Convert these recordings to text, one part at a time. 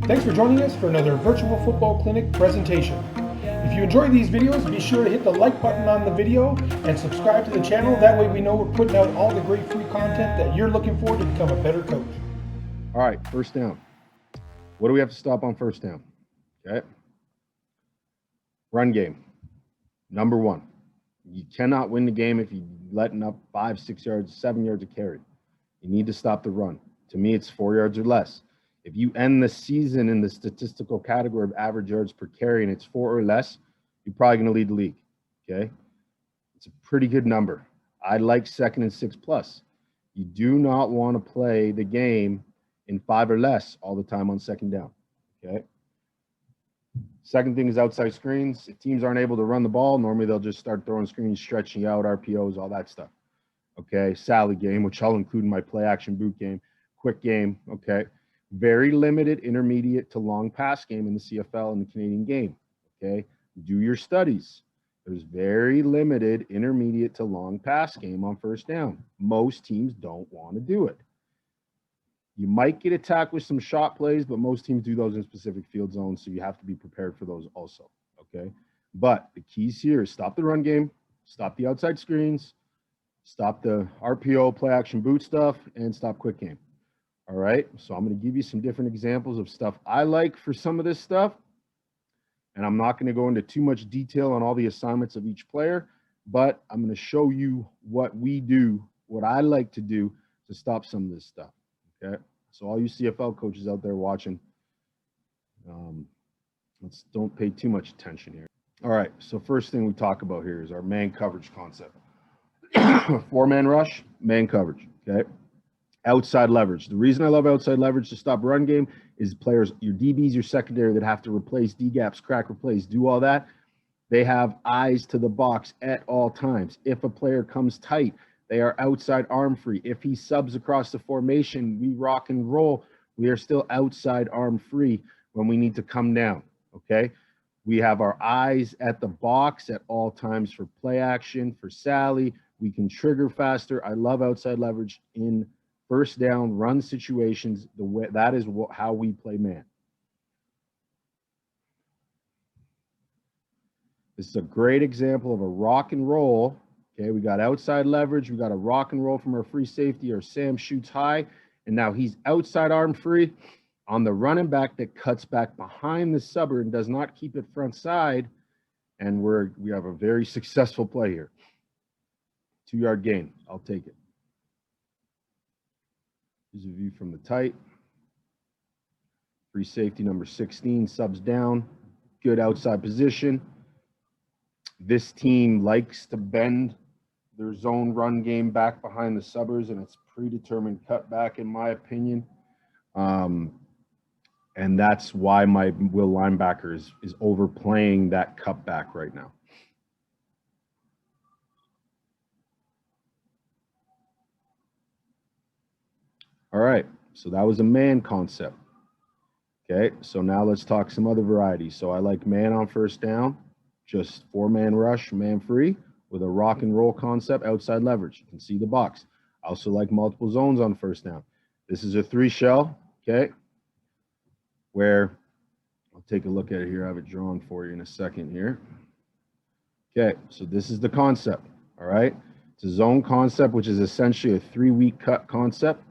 Thanks for joining us for another Virtual Football Clinic presentation. If you enjoy these videos, be sure to hit the like button on the video and subscribe to the channel. That way we know we're putting out all the great free content that you're looking for to become a better coach. All right, first down. What do we have to stop on first down? Okay. Run game. Number one. You cannot win the game if you're letting up 5, 6 yards, 7 yards of carry. You need to stop the run. To me, it's 4 yards or less. If you end the season in the statistical category of average yards per carry and it's 4 or less, you're probably going to lead the league. Okay. It's a pretty good number. I like 2nd and 6 plus. You do not want to play the game in 5 or less all the time on second down. Okay. Second thing is outside screens. If teams aren't able to run the ball, normally they'll just start throwing screens, stretching out, RPOs, all that stuff. Okay. Sally game, which I'll include in my play action boot game, quick game. Okay. Very limited intermediate to long pass game in the CFL and the Canadian game. Okay. Do your studies. There's very limited intermediate to long pass game on first down. Most teams don't want to do it. You might get attacked with some shot plays, but most teams do those in specific field zones, so you have to be prepared for those also, okay? But the keys here is stop the run game, stop the outside screens, stop the RPO, play action boot stuff, and stop quick game, all right? So I'm going to give you some different examples of stuff I like for some of this stuff, and I'm not going to go into too much detail on all the assignments of each player, but I'm going to show you what we do, what I like to do to stop some of this stuff. Okay, so all you CFL coaches out there watching, don't pay too much attention here. All right, so first thing we talk about here is our man coverage concept. 4-man rush, man coverage, okay? Outside leverage. The reason I love outside leverage to stop run game is players, your DBs, your secondary that have to replace D-gaps, crack, replace, do all that, they have eyes to the box at all times. If a player comes tight, they are outside arm free. If he subs across the formation, we rock and roll. We are still outside arm free when we need to come down, okay? We have our eyes at the box at all times for play action, for Sally. We can trigger faster. I love outside leverage in first down run situations. That is how we play man. This is a great example of a rock and roll. Okay, we got outside leverage. We got a rock and roll from our free safety. Our Sam shoots high, and now he's outside arm free on the running back that cuts back behind the subber and does not keep it front side. And we have a very successful play here. 2-yard gain. I'll take it. Here's a view from the tight. Free safety number 16 subs down. Good outside position. This team likes to bend their zone run game back behind the subbers, and it's predetermined cutback, in my opinion. And that's why my will linebacker is overplaying that cutback right now. All right, so that was a man concept. Okay, so now let's talk some other varieties. So I like man on first down, just 4-man rush, man free, with a rock and roll concept, outside leverage. You can see the box. I also like multiple zones on first down. This is a 3 shell, okay, where I'll take a look at it here. I have it drawn for you in a second here. Okay, so this is the concept, all right? It's a zone concept, which is essentially a 3-week cut concept.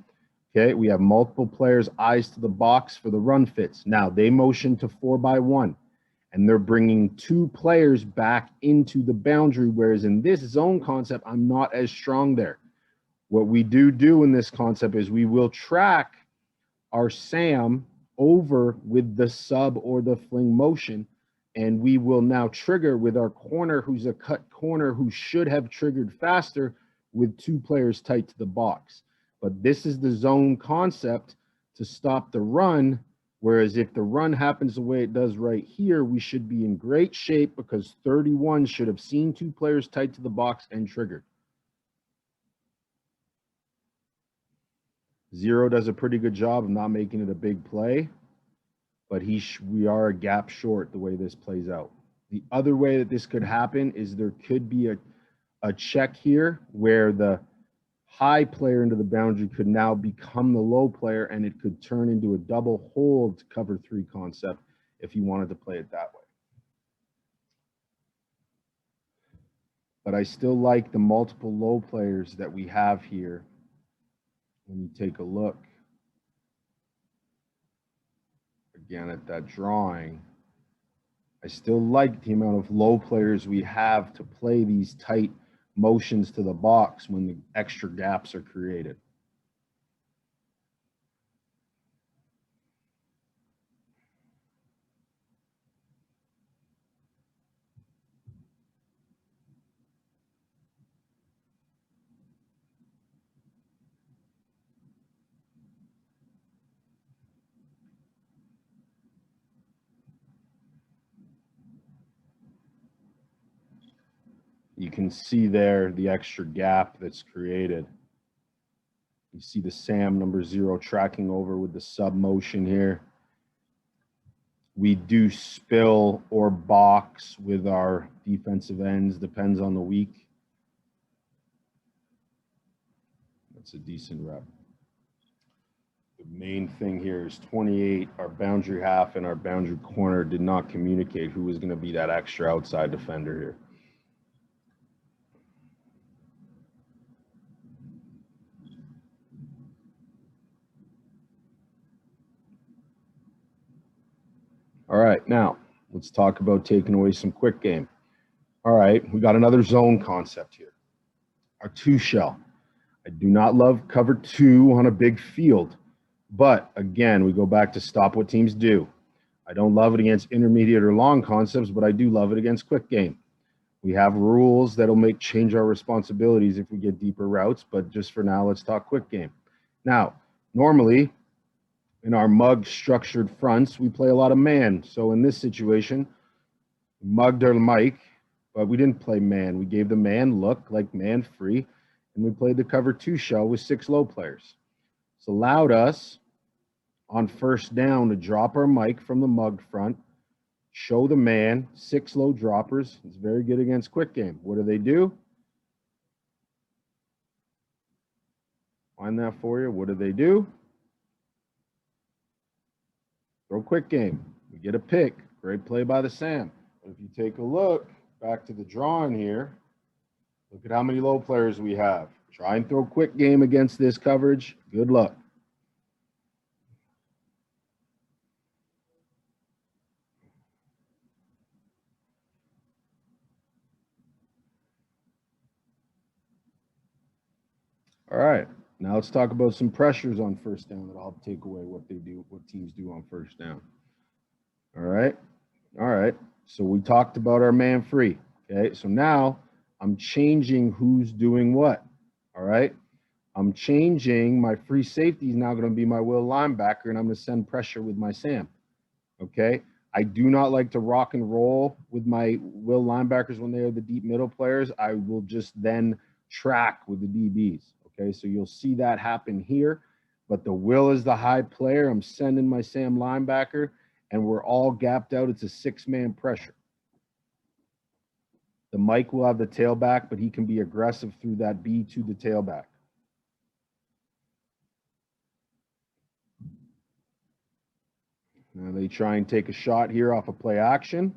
Okay, we have multiple players, eyes to the box for the run fits. Now, they motion to 4-by-1. And they're bringing 2 players back into the boundary, whereas in this zone concept, I'm not as strong there. What we do in this concept is we will track our Sam over with the sub or the fling motion, and we will now trigger with our corner, who's a cut corner who should have triggered faster, with 2 players tight to the box. But this is the zone concept to stop the run. Whereas if the run happens the way it does right here, we should be in great shape because 31 should have seen 2 players tight to the box and triggered. 0 does a pretty good job of not making it a big play, but we are a gap short the way this plays out. The other way that this could happen is there could be a check here where the high player into the boundary could now become the low player, and it could turn into a double hold cover 3 concept if you wanted to play it that way. But I still like the multiple low players that we have here. When you take a look again at that drawing, I still like the amount of low players we have to play these tight motions to the box when the extra gaps are created. You can see there the extra gap that's created. You see the Sam number 0 tracking over with the sub motion here. We do spill or box with our defensive ends, depends on the week. That's a decent rep. The main thing here is 28, our boundary half and our boundary corner did not communicate who was going to be that extra outside defender here. All right, now let's talk about taking away some quick game. All right, we got another zone concept here. Our 2 shell. I do not love cover 2 on a big field, but again, we go back to stop what teams do. I don't love it against intermediate or long concepts, but I do love it against quick game. We have rules that'll change our responsibilities if we get deeper routes, but just for now, let's talk quick game. Now, normally, in our mug structured fronts, we play a lot of man. So in this situation, we mugged our Mike, but we didn't play man. We gave the man look like man free, and we played the cover 2 shell with 6 low players. It's allowed us on first down to drop our Mike from the mugged front, show the man, 6 low droppers. It's very good against quick game. What do? Find that for you. What do? Throw quick game. We get a pick. Great play by the Sam. But if you take a look back to the drawing here, look at how many low players we have. Try and throw quick game against this coverage. Good luck. All right. Now let's talk about some pressures on first down that I'll take away what teams do on first down. All right. So we talked about our man free. Okay. So now I'm changing who's doing what. All right. I'm changing my free safety is now going to be my will linebacker, and I'm going to send pressure with my Sam. Okay. I do not like to rock and roll with my will linebackers when they are the deep middle players. I will just then track with the DBs. Okay, so you'll see that happen here, but the will is the high player. I'm sending my Sam linebacker, and we're all gapped out. It's a 6-man pressure. The Mike will have the tailback, but he can be aggressive through that B to the tailback. Now they try and take a shot here off a play action.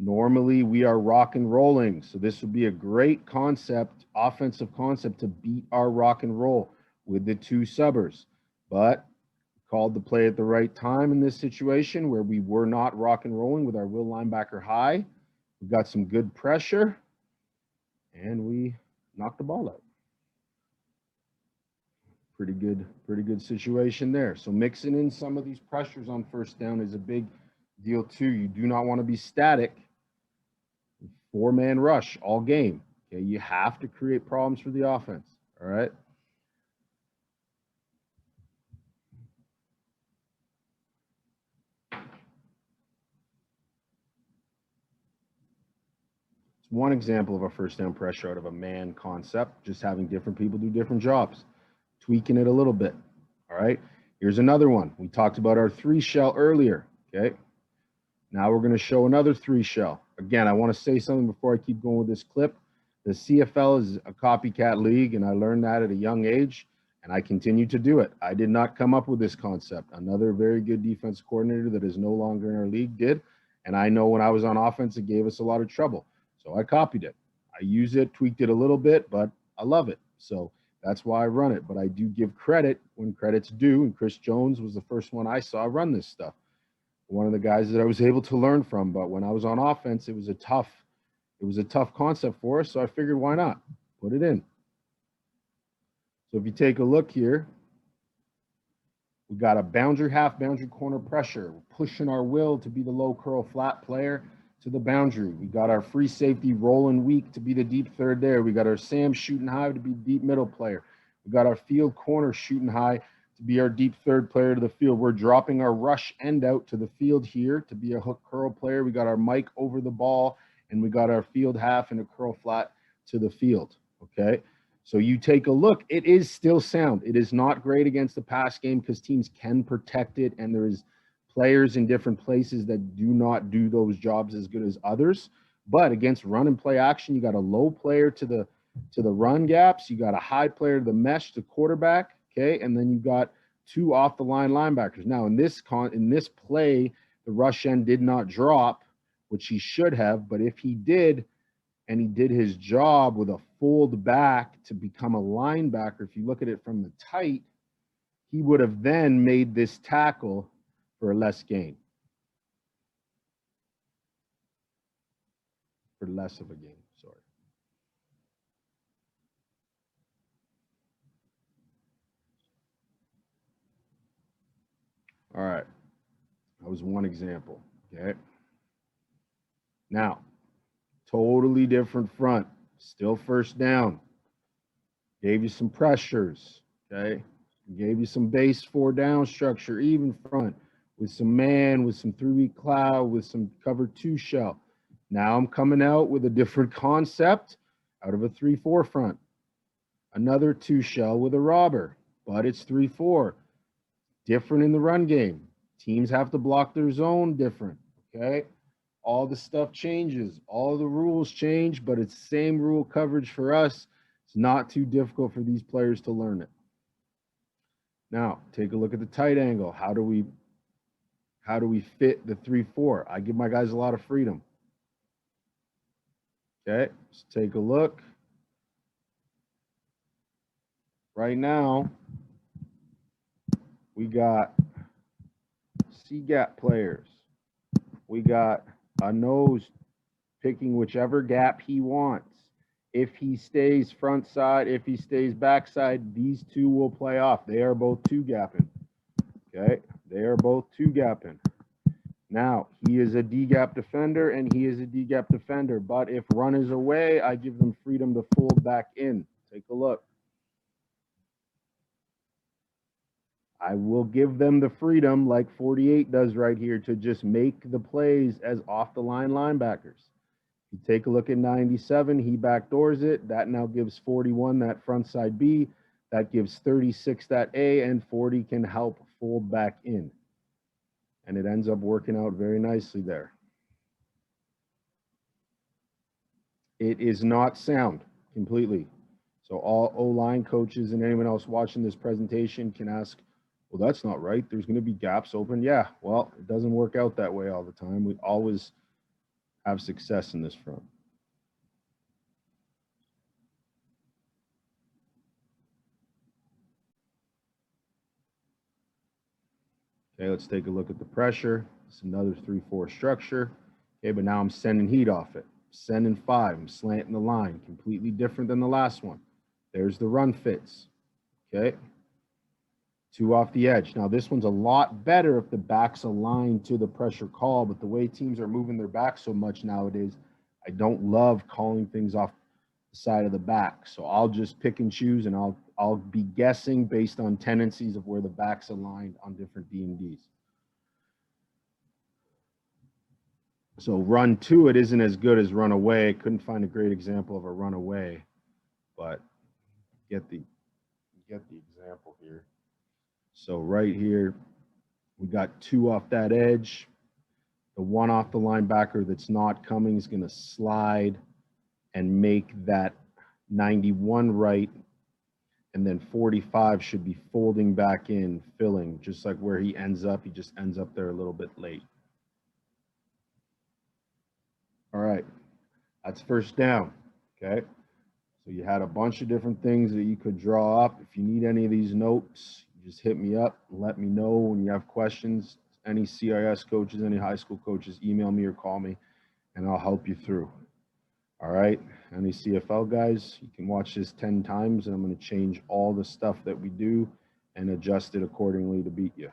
Normally, we are rock and rolling, so this would be a great concept, offensive concept, to beat our rock and roll with the 2 subbers. But called the play at the right time in this situation where we were not rock and rolling with our will linebacker high. We got some good pressure, and we knocked the ball out. Pretty good situation there. So mixing in some of these pressures on first down is a big deal too. You do not want to be static. 4-man rush all game. Okay, you have to create problems for the offense. All right. It's one example of a first down pressure out of a man concept, just having different people do different jobs, tweaking it a little bit. All right. Here's another one. We talked about our 3 shell earlier. Okay. Now we're going to show another 3 shell. Again, I want to say something before I keep going with this clip. The The CFL is a copycat league, and I learned that at a young age, and I continue to do it. I did not come up with this concept. Another very good defense coordinator that is no longer in our league did, and I know when I was on offense, it gave us a lot of trouble. So I copied it. I use it, tweaked it a little bit, but I love it. So that's why I run it. But I do give credit when credit's due, and Chris Jones was the first one I saw run this stuff. One of the guys that I was able to learn from. But when I was on offense, it was a tough concept for us. So I figured, why not put it in? So if you take a look here, we got a boundary half, boundary corner pressure. We're pushing our will to be the low curl flat player to the boundary. We got our free safety rolling weak to be the deep third there. We got our Sam shooting high to be deep middle player. We got our field corner shooting high to be our deep third player to the field. We're dropping our rush end out to the field here to be a hook curl player. We got our Mike over the ball, and we got our field half and a curl flat to the field, okay? So you take a look, it is still sound. It is not great against the pass game because teams can protect it, and there is players in different places that do not do those jobs as good as others. But against run and play action, you got a low player to the run gaps, you got a high player to the mesh, the quarterback, okay, and then you got two off the line linebackers. Now in this play, the rush end did not drop, which he should have, but if he did, and he did his job with a fold back to become a linebacker, if you look at it from the tight, he would have then made this tackle for a less gain. For less of a gain, sorry. All right, that was one example, okay? Now, totally different front, still first down. Gave you some pressures, okay? Gave you some base 4 down structure, even front, with some man, with some 3-week cloud, with some cover 2 shell. Now I'm coming out with a different concept out of a 3-4 front. Another 2 shell with a robber, but it's 3-4. Different in the run game. Teams have to block their zone different, okay? All the stuff changes. All the rules change, but it's the same rule coverage for us. It's not too difficult for these players to learn it. Now, take a look at the tight angle. How do we fit the 3-4? I give my guys a lot of freedom. Okay, let's take a look. Right now, we got C-gap players. We got a nose picking whichever gap he wants. If he stays front side, if he stays back side, these two will play off. They are both 2-gapping. Okay, they are both 2-gapping. Now, he is a D-gap defender, and he is a D-gap defender. But if run is away, I give them freedom to fold back in. Take a look. I will give them the freedom, like 48 does right here, to just make the plays as off-the-line linebackers. You take a look at 97, he backdoors it. That now gives 41 that front side B. That gives 36 that A, and 40 can help fold back in. And it ends up working out very nicely there. It is not sound completely. So all O-line coaches and anyone else watching this presentation can ask, well, that's not right. There's going to be gaps open. Yeah, well, it doesn't work out that way all the time. We always have success in this front. Okay, let's take a look at the pressure. It's another 3-4 structure. Okay, but now I'm sending heat off it. Sending 5. I'm slanting the line. Completely different than the last one. There's the run fits. Okay. 2 off the edge. Now, this one's a lot better if the back's aligned to the pressure call, but the way teams are moving their back so much nowadays, I don't love calling things off the side of the back. So I'll just pick and choose, and I'll be guessing based on tendencies of where the back's aligned on different D&Ds. So run to it isn't as good as run away. Couldn't find a great example of a run away, but get the example here. So right here, we got 2 off that edge. The 1 off the linebacker that's not coming is going to slide and make that 91 right, and then 45 should be folding back in, filling, just like where he ends up. He just ends up there a little bit late. All right, that's first down, okay? So you had a bunch of different things that you could draw up. If you need any of these notes, just hit me up and let me know when you have questions. Any CIS coaches, any high school coaches, email me or call me, and I'll help you through. All right, any CFL guys, you can watch this 10 times, and I'm going to change all the stuff that we do and adjust it accordingly to beat you.